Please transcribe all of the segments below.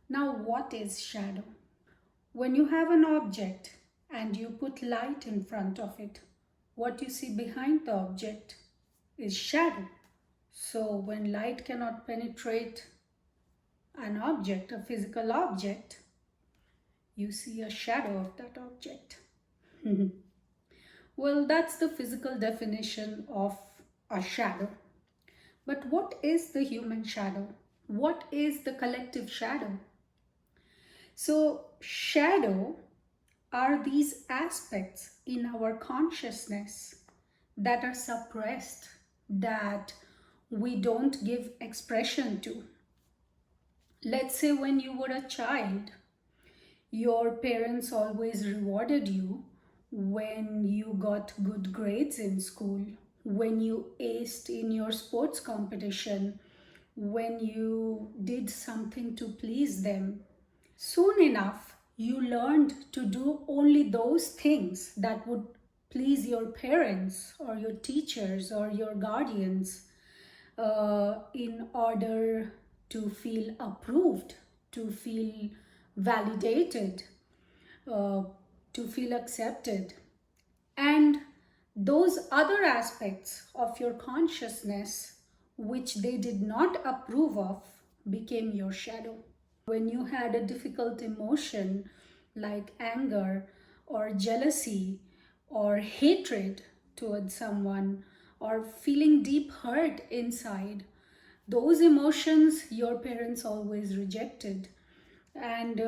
Now, what is shadow? When you have an object and you put light in front of it, what you see behind the object is shadow. So, when light cannot penetrate an object, a physical object, you see a shadow of that object. Well, that's the physical definition of a shadow. But what is the human shadow? What is the collective shadow? So, shadow are these aspects in our consciousness that are suppressed, that we don't give expression to. Let's say when you were a child, your parents always rewarded you when you got good grades in school, when you aced in your sports competition, when you did something to please them. Soon enough, you learned to do only those things that would please your parents or your teachers or your guardians in order to feel approved, to feel validated, uh, to feel accepted. And those other aspects of your consciousness, which they did not approve of, became your shadow. When you had a difficult emotion like anger or jealousy or hatred towards someone or feeling deep hurt inside, those emotions your parents always rejected, and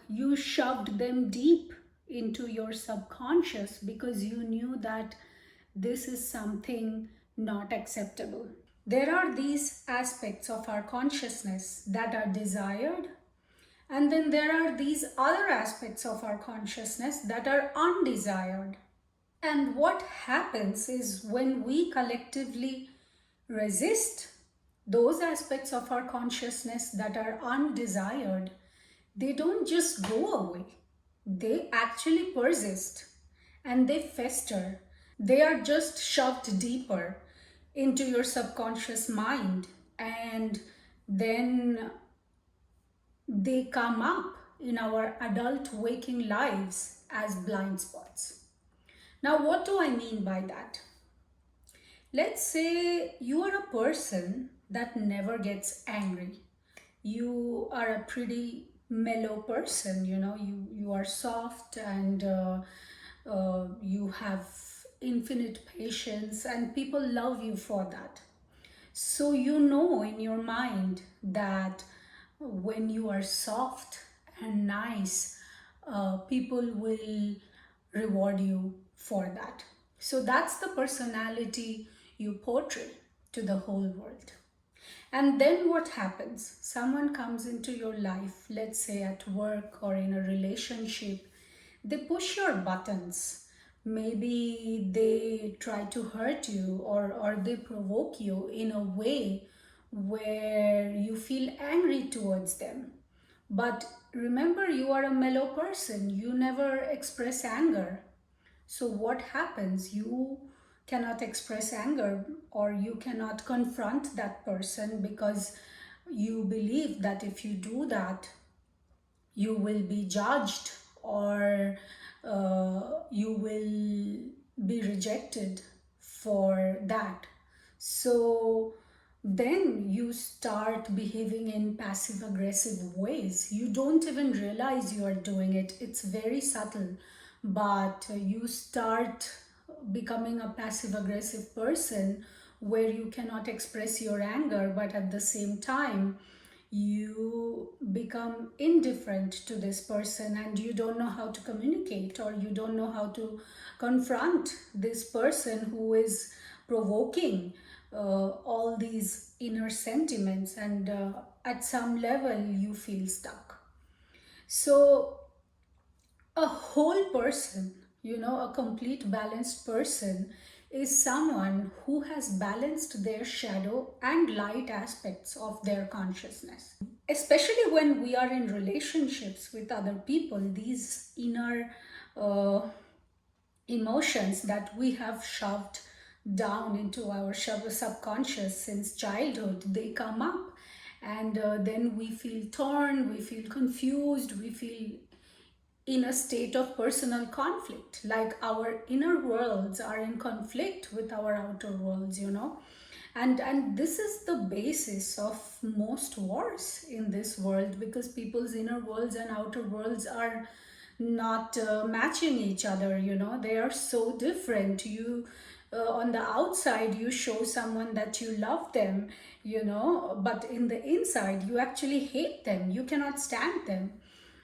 you shoved them deep into your subconscious because you knew that this is something not acceptable. There are these aspects of our consciousness that are desired, and then there are these other aspects of our consciousness that are undesired. And what happens is when we collectively resist those aspects of our consciousness that are undesired, they don't just go away, they actually persist and they fester. They are just shoved deeper into your subconscious mind, and then they come up in our adult waking lives as blind spots. Now, what do I mean by that? Let's say you are a person that never gets angry. You are a pretty mellow person, you are soft, and you have infinite patience, and people love you for that. So you know in your mind that when you are soft and nice, people will reward you for that. So that's the personality you portray to the whole world. And then what happens? Someone comes into your life, let's say at work or in a relationship. They push your buttons. Maybe they try to hurt you, or they provoke you in a way where you feel angry towards them. But remember, you are a mellow person. You never express anger. So what happens? You cannot express anger, or you cannot confront that person because you believe that if you do that, you will be judged, or you will be rejected for that. So then you start behaving in passive aggressive ways. You don't even realize you are doing it. It's very subtle, but you start becoming a passive aggressive person where you cannot express your anger, but at the same time you become indifferent to this person, and you don't know how to communicate, or you don't know how to confront this person who is provoking all these inner sentiments, and at some level you feel stuck. So a whole person, a complete balanced person, is someone who has balanced their shadow and light aspects of their consciousness. Especially when we are in relationships with other people, these inner emotions that we have shoved down into our subconscious since childhood, they come up, and then we feel torn, we feel confused, we feel in a state of personal conflict, like our inner worlds are in conflict with our outer worlds, and this is the basis of most wars in this world, because people's inner worlds and outer worlds are not matching each other. They are so different. You On the outside you show someone that you love them, but in the inside you actually hate them, you cannot stand them,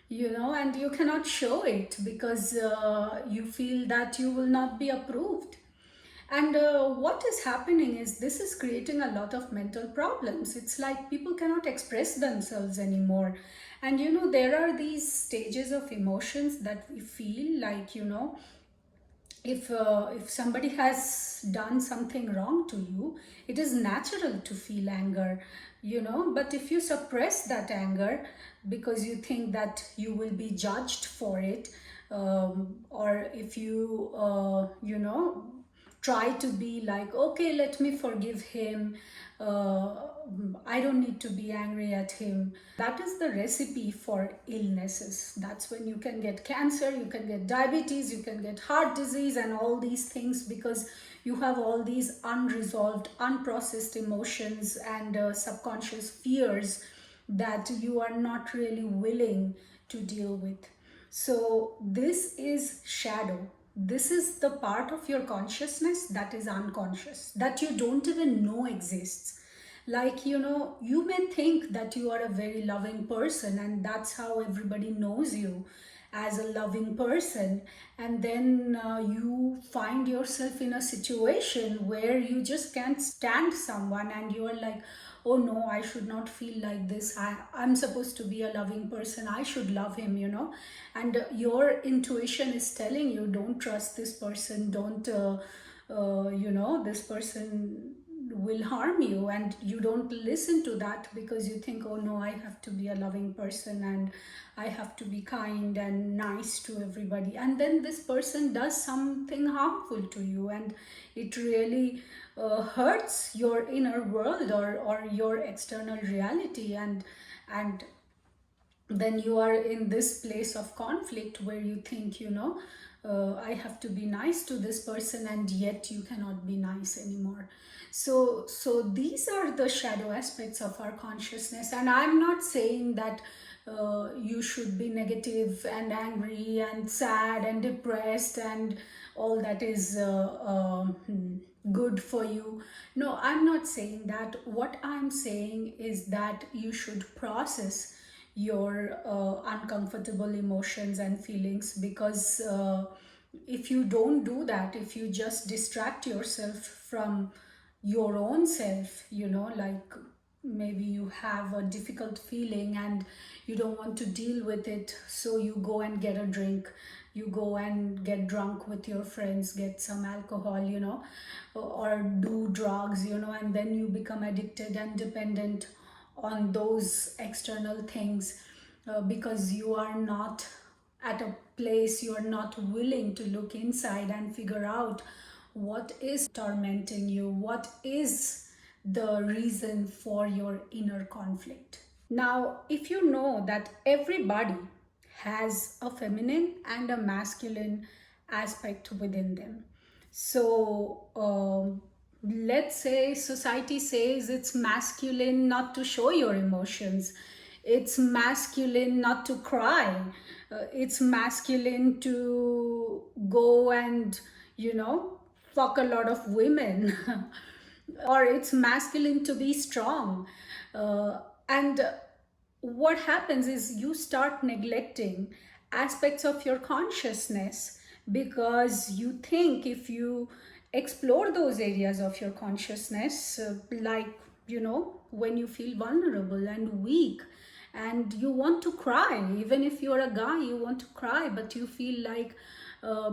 and you cannot show it because you feel that you will not be approved. And what is happening is this is creating a lot of mental problems. It's like people cannot express themselves anymore. And there are these stages of emotions that we feel like, if somebody has done something wrong to you, it is natural to feel anger, but if you suppress that anger because you think that you will be judged for it, or if you try to be like, okay, let me forgive him, I don't need to be angry at him. That is the recipe for illnesses. That's when you can get cancer, you can get diabetes, you can get heart disease and all these things, because you have all these unresolved, unprocessed emotions and subconscious fears that you are not really willing to deal with. So this is shadow. This is the part of your consciousness that is unconscious, that you don't even know exists. Like, you may think that you are a very loving person, and that's how everybody knows you, as a loving person. And then you find yourself in a situation where you just can't stand someone, and you are like, oh no, I should not feel like this. I'm supposed to be a loving person, I should love him, and your intuition is telling you, don't trust this person, don't this person will harm you, and you don't listen to that because you think, oh no, I have to be a loving person and I have to be kind and nice to everybody. And then this person does something harmful to you, and it really hurts your inner world, or your external reality, and then you are in this place of conflict where you think, I have to be nice to this person, and yet you cannot be nice anymore. So these are the shadow aspects of our consciousness. And I'm not saying that you should be negative and angry and sad and depressed and all that is good for you. No, I'm not saying that. What I'm saying is that you should process your uncomfortable emotions and feelings, because if you don't do that, if you just distract yourself from your own self, like maybe you have a difficult feeling and you don't want to deal with it, so you go and get a drink, you go and get drunk with your friends, get some alcohol, or do drugs, and then you become addicted and dependent on those external things, because you are not at a place, you are not willing to look inside and figure out what is tormenting you, what is the reason for your inner conflict. Now, if you know that everybody has a feminine and a masculine aspect within them, so let's say society says it's masculine not to show your emotions, it's masculine not to cry, it's masculine to go and, fuck a lot of women, or it's masculine to be strong. And what happens is you start neglecting aspects of your consciousness, because you think if you explore those areas of your consciousness, like, when you feel vulnerable and weak and you want to cry, even if you're a guy, you want to cry, but you feel like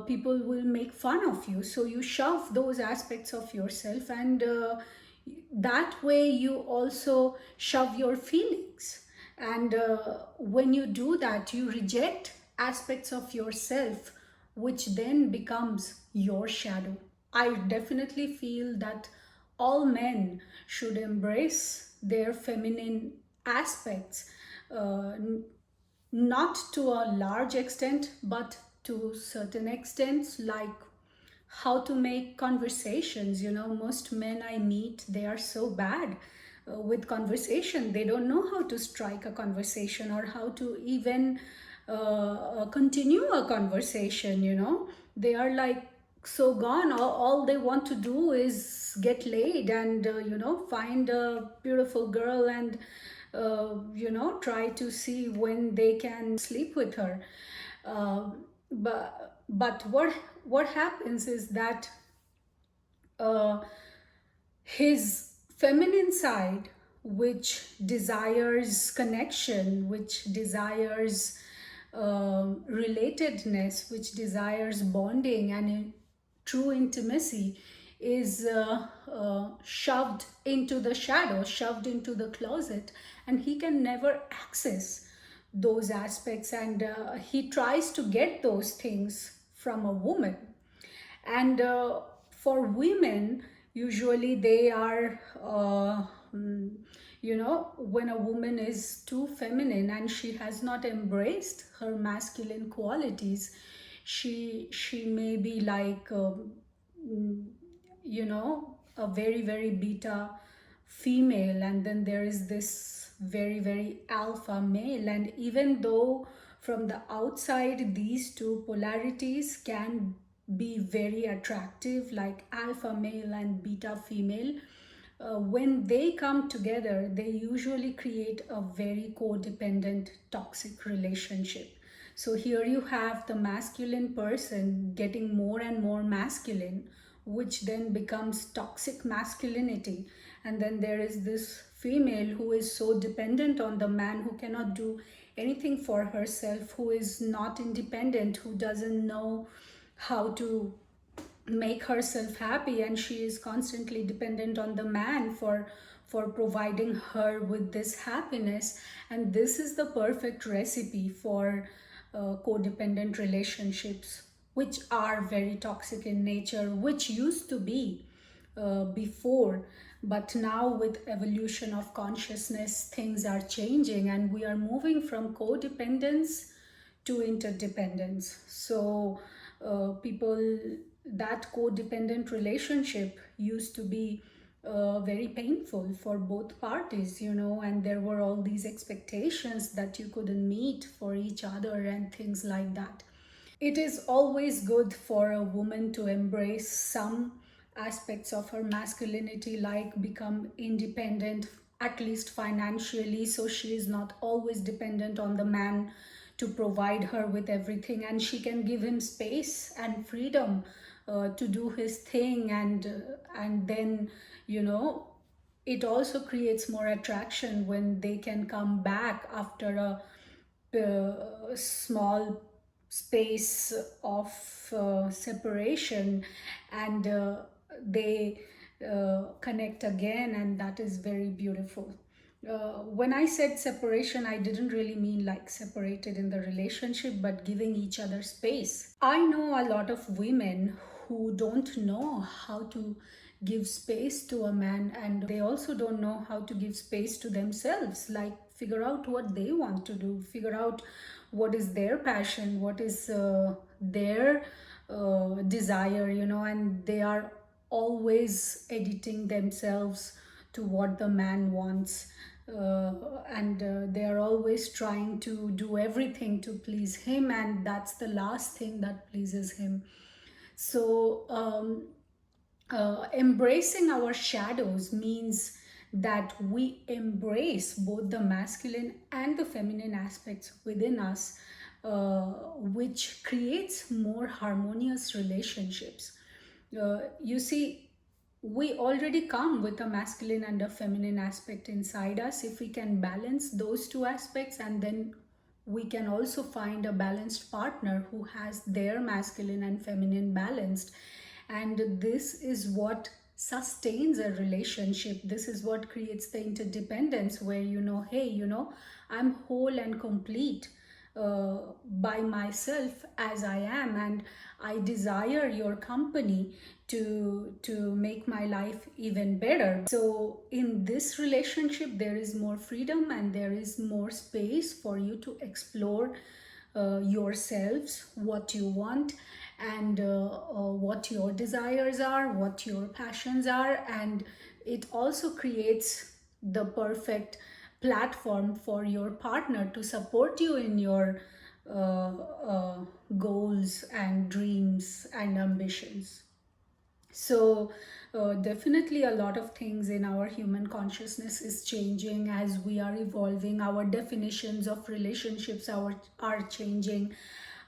people will make fun of you, so you shove those aspects of yourself, and that way you also shove your feelings. And when you do that, you reject aspects of yourself, which then becomes your shadow. I definitely feel that all men should embrace their feminine aspects, uh, n- not to a large extent, but to certain extents, like how to make conversations. Most men I meet, they are so bad with conversation. They don't know how to strike a conversation or how to even continue a conversation. They are like so gone. All they want to do is get laid and find a beautiful girl and try to see when they can sleep with her. But what happens is that uh, his feminine side, which desires connection, which desires relatedness, which desires bonding and true intimacy, is shoved into the shadow, shoved into the closet, and he can never access those aspects. And he tries to get those things from a woman. And for women, usually they are when a woman is too feminine and she has not embraced her masculine qualities, she may be like mm, a very very beta female, and then there is this very very alpha male. And even though from the outside these two polarities can be very attractive, like alpha male and beta female, when they come together, they usually create a very codependent, toxic relationship. So here you have the masculine person getting more and more masculine, which then becomes toxic masculinity. And then there is this female who is so dependent on the man, who cannot do anything for herself, who is not independent, who doesn't know how to make herself happy, and she is constantly dependent on the man for providing her with this happiness. And this is the perfect recipe for codependent relationships, which are very toxic in nature, which used to be before. But now with evolution of consciousness, things are changing and we are moving from codependence to interdependence. So people, that codependent relationship used to be very painful for both parties, and there were all these expectations that you couldn't meet for each other and things like that. It is always good for a woman to embrace some aspects of her masculinity, like become independent, at least financially, so she is not always dependent on the man to provide her with everything, and she can give him space and freedom to do his thing. And then it also creates more attraction when they can come back after a small space of separation, and they connect again, and that is very beautiful. When I said separation, I didn't really mean like separated in the relationship, but giving each other space. I know a lot of women who don't know how to give space to a man, and they also don't know how to give space to themselves, like figure out what they want to do, figure out what is their passion, what is their desire, and they are always editing themselves to what the man wants. And they are always trying to do everything to please him, and that's the last thing that pleases him. So embracing our shadows means that we embrace both the masculine and the feminine aspects within us, which creates more harmonious relationships. You see, we already come with a masculine and a feminine aspect inside us. If we can balance those two aspects, and then we can also find a balanced partner who has their masculine and feminine balanced. And this is what sustains a relationship. This is what creates the interdependence, where hey, I'm whole and complete. by myself as I am, and I desire your company to make my life even better. So in this relationship, there is more freedom and there is more space for you to explore yourselves, what you want, and what your desires are, what your passions are, and it also creates the perfect platform for your partner to support you in your goals and dreams and ambitions. So, definitely a lot of things in our human consciousness is changing as we are evolving. Our definitions of relationships are changing.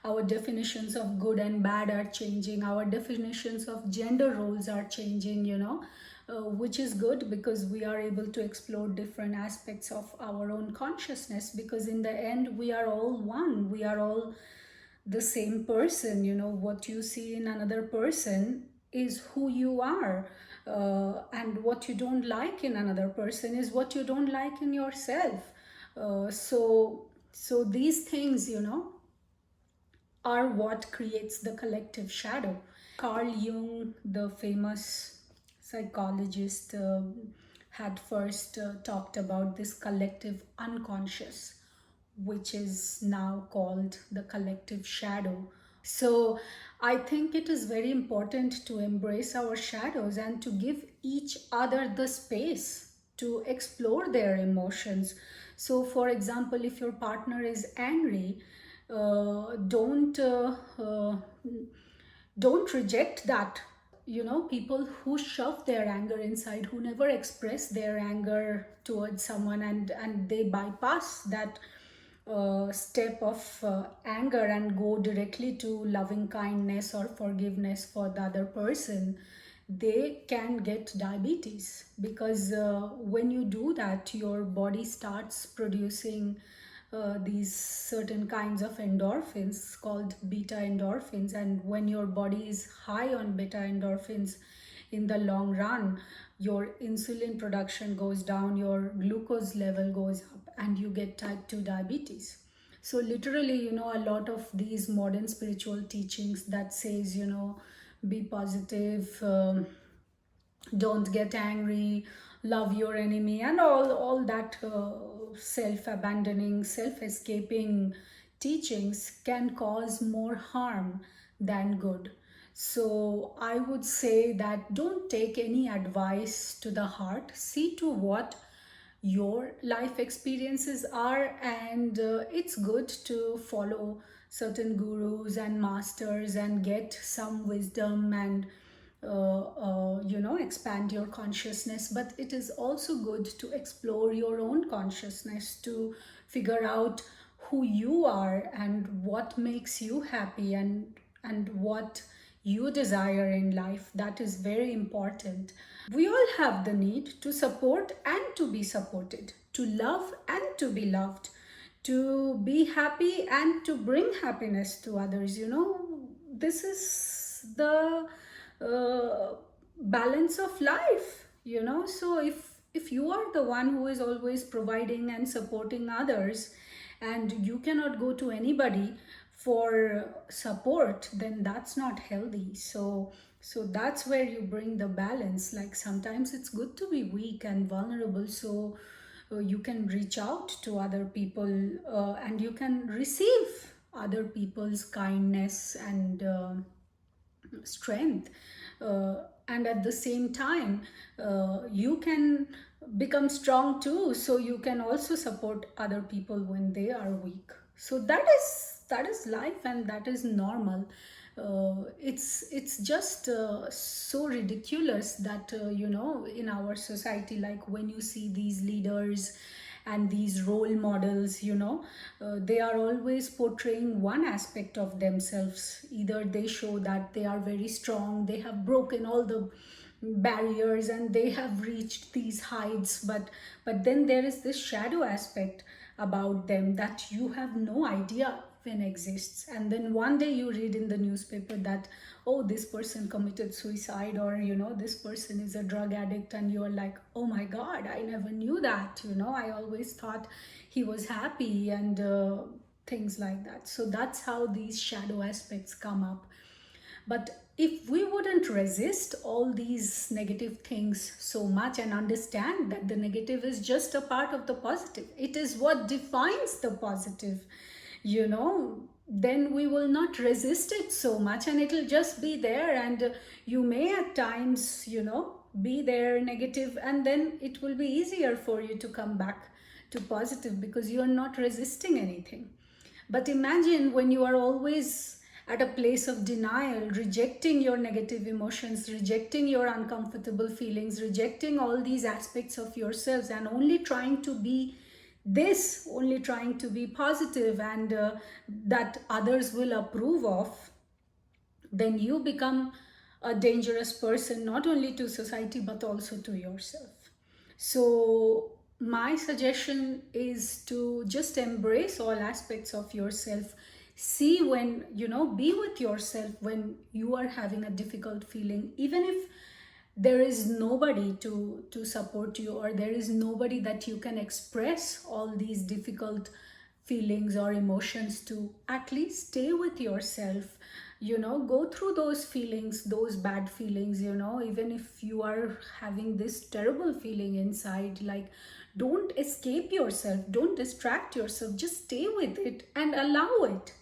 Our definitions of good and bad are changing. Our definitions of gender roles are changing, which is good because we are able to explore different aspects of our own consciousness, because in the end, we are all one. We are all the same person. What you see in another person is who you are, and what you don't like in another person is what you don't like in yourself. So these things, are what creates the collective shadow. Carl Jung, the famous psychologist, had first talked about this collective unconscious, which is now called the collective shadow. So I think it is very important to embrace our shadows and to give each other the space to explore their emotions. So, for example, if your partner is angry, don't reject that. People who shove their anger inside, who never express their anger towards someone, and they bypass that step of anger and go directly to loving kindness or forgiveness for the other person, they can get diabetes, because when you do that, your body starts producing these certain kinds of endorphins called beta endorphins. And when your body is high on beta endorphins, in the long run, your insulin production goes down, your glucose level goes up, and you get type 2 diabetes. So literally, a lot of these modern spiritual teachings that says, be positive, don't get angry, love your enemy, and all that self-abandoning, self-escaping teachings can cause more harm than good. So I would say that don't take any advice to the heart. See to what your life experiences are, and it's good to follow certain gurus and masters and get some wisdom and expand your consciousness. But it is also good to explore your own consciousness, to figure out who you are and what makes you happy, and what you desire in life. That is very important. We all have the need to support and to be supported, to love and to be loved, to be happy and to bring happiness to others. This is the balance of life. So if you are the one who is always providing and supporting others, and you cannot go to anybody for support, then that's not healthy. So that's where you bring the balance. Like, sometimes it's good to be weak and vulnerable, so you can reach out to other people, and you can receive other people's kindness and strength. And at the same time, you can become strong too, so you can also support other people when they are weak. So that is life, and that is normal. It's just so ridiculous that in our society, like when you see these leaders and these role models, they are always portraying one aspect of themselves. Either they show that they are very strong, they have broken all the barriers and they have reached these heights, but then there is this shadow aspect about them that you have no idea even exists. And then one day you read in the newspaper that, oh, this person committed suicide, or this person is a drug addict, and you're like, oh my god, I never knew that. I always thought he was happy and things like that. So that's how these shadow aspects come up. But if we wouldn't resist all these negative things so much and understand that the negative is just a part of the positive, it is what defines the positive, then we will not resist it so much and it'll just be there. And you may at times, be there negative, and then it will be easier for you to come back to positive because you are not resisting anything. But imagine when you are always at a place of denial, rejecting your negative emotions, rejecting your uncomfortable feelings, rejecting all these aspects of yourselves, and only trying to be this, only trying to be positive and that others will approve of, then you become a dangerous person, not only to society but also to yourself. So my suggestion is to just embrace all aspects of yourself. See when, be with yourself when you are having a difficult feeling, even if there is nobody to support you, or there is nobody that you can express all these difficult feelings or emotions to. At least stay with yourself, go through those feelings, those bad feelings, even if you are having this terrible feeling inside, like, don't escape yourself, don't distract yourself, just stay with it and allow it.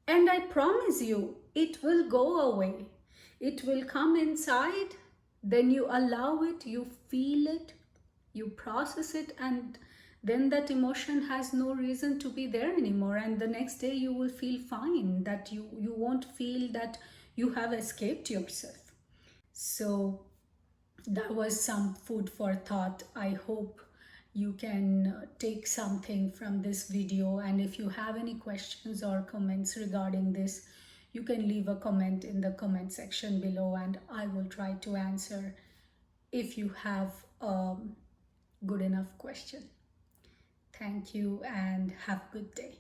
And I promise you, it will go away. It will come inside, then you allow it, you feel it, you process it, and then that emotion has no reason to be there anymore. And the next day you will feel fine, that you won't feel that you have escaped yourself. So that was some food for thought. I hope you can take something from this video, and if you have any questions or comments regarding this, you can leave a comment in the comment section below and I will try to answer if you have a good enough question. Thank you and have a good day.